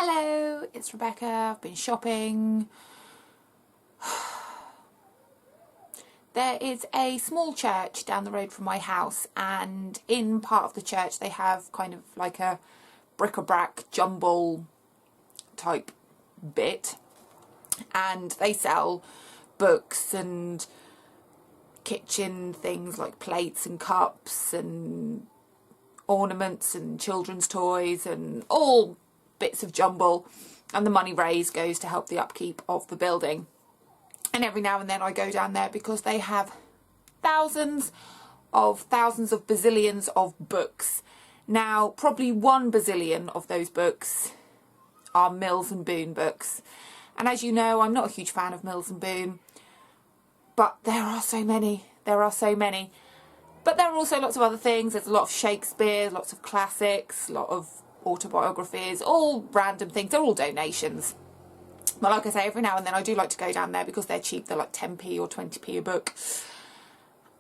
Hello, it's Rebecca. I've been shopping. There is a small church down the road from my house, and in part of the church they have kind of like a bric-a-brac jumble type bit, and they sell books and kitchen things like plates and cups and ornaments and children's toys and all bits of jumble, and the money raised goes to help the upkeep of the building. And every now and then I go down there because they have thousands of bazillions of books. Now, probably 1 bazillion of those books are Mills and Boon books. And as you know, I'm not a huge fan of Mills and Boon, but there are so many. There are so many. But there are also lots of other things. There's a lot of Shakespeare, lots of classics, a lot of autobiographies, all random things. They're all donations. But like I say, every now and then I do like to go down there because they're cheap. They're like 10p or 20p a book.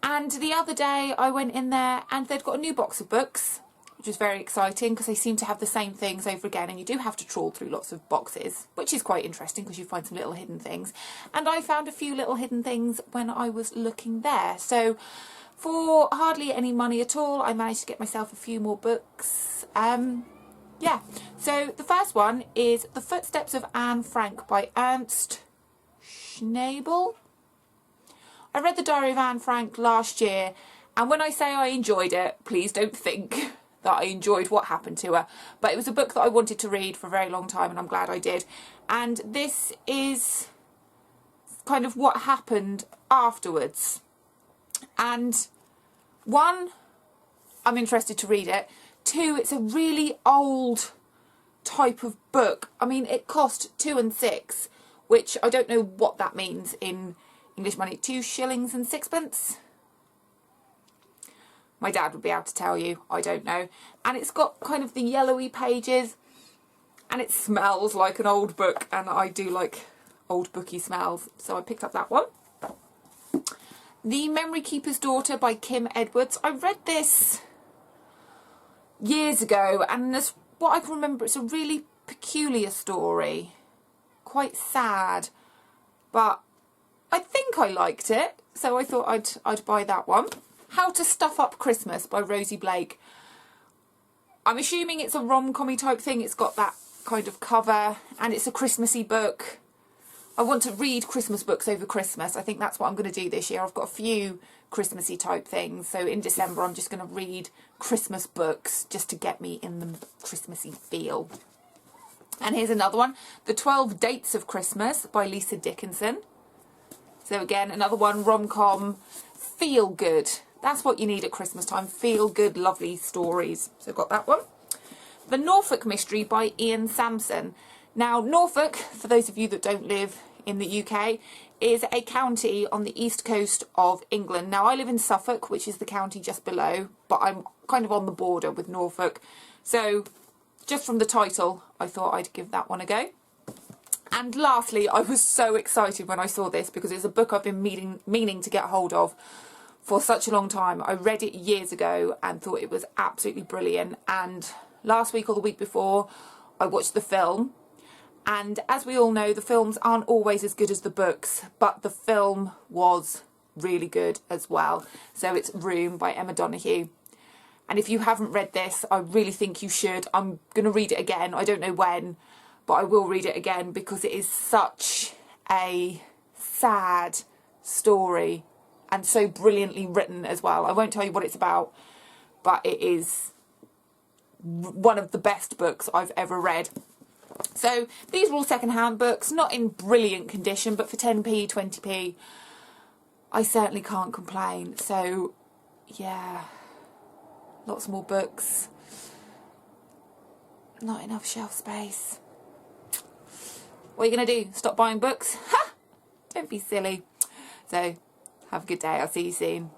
And the other day I went in there and they'd got a new box of books, which was very exciting because they seem to have the same things over again, and you do have to trawl through lots of boxes, which is quite interesting because you find some little hidden things. And I found a few little hidden things when I was looking there. So for hardly any money at all, I managed to get myself a few more books. Yeah, so the first one is The Footsteps of Anne Frank by Ernst Schnabel. I read The Diary of Anne Frank last year, and when I say I enjoyed it, please don't think that I enjoyed what happened to her. But it was a book that I wanted to read for a very long time, and I'm glad I did. And this is kind of what happened afterwards. And 1, I'm interested to read it. 2, it's a really old type of book. I mean, it cost 2 and 6, which I don't know what that means in English money. 2 shillings and 6pence? My dad would be able to tell you. I don't know. And it's got kind of the yellowy pages, and it smells like an old book, and I do like old booky smells, so I picked up that one. The Memory Keeper's Daughter by Kim Edwards. I read this years ago, and as what I can remember, it's a really peculiar story, quite sad, but I think I liked it, so I thought I'd buy that one. How to Stuff Up Christmas by Rosie Blake. I'm assuming it's a rom-com-y type thing. It's got that kind of cover, and it's a Christmassy book. I want to read Christmas books over Christmas. I think that's what I'm going to do this year. I've got a few Christmassy type things. So in December, I'm just going to read Christmas books just to get me in the Christmassy feel. And here's another one. The 12 Dates of Christmas by Lisa Dickinson. So again, another one, rom-com, feel good. That's what you need at Christmas time. Feel good, lovely stories. So I've got that one. The Norfolk Mystery by Ian Sampson. Now, Norfolk, for those of you that don't live in the UK, is a county on the east coast of England. Now, I live in Suffolk, which is the county just below, but I'm kind of on the border with Norfolk. So, just from the title, I thought I'd give that one a go. And lastly, I was so excited when I saw this because it's a book I've been meaning to get hold of for such a long time. I read it years ago and thought it was absolutely brilliant. And last week or the week before, I watched the film. And as we all know, the films aren't always as good as the books, but the film was really good as well. So it's Room by Emma Donoghue. And if you haven't read this, I really think you should. I'm going to read it again. I don't know when, but I will read it again because it is such a sad story and so brilliantly written as well. I won't tell you what it's about, but it is one of the best books I've ever read. So these are all second-hand books, not in brilliant condition, but for 10p, 20p, I certainly can't complain. So, yeah, lots more books, not enough shelf space. What are you going to do? Stop buying books? Ha! Don't be silly. So, have a good day. I'll see you soon.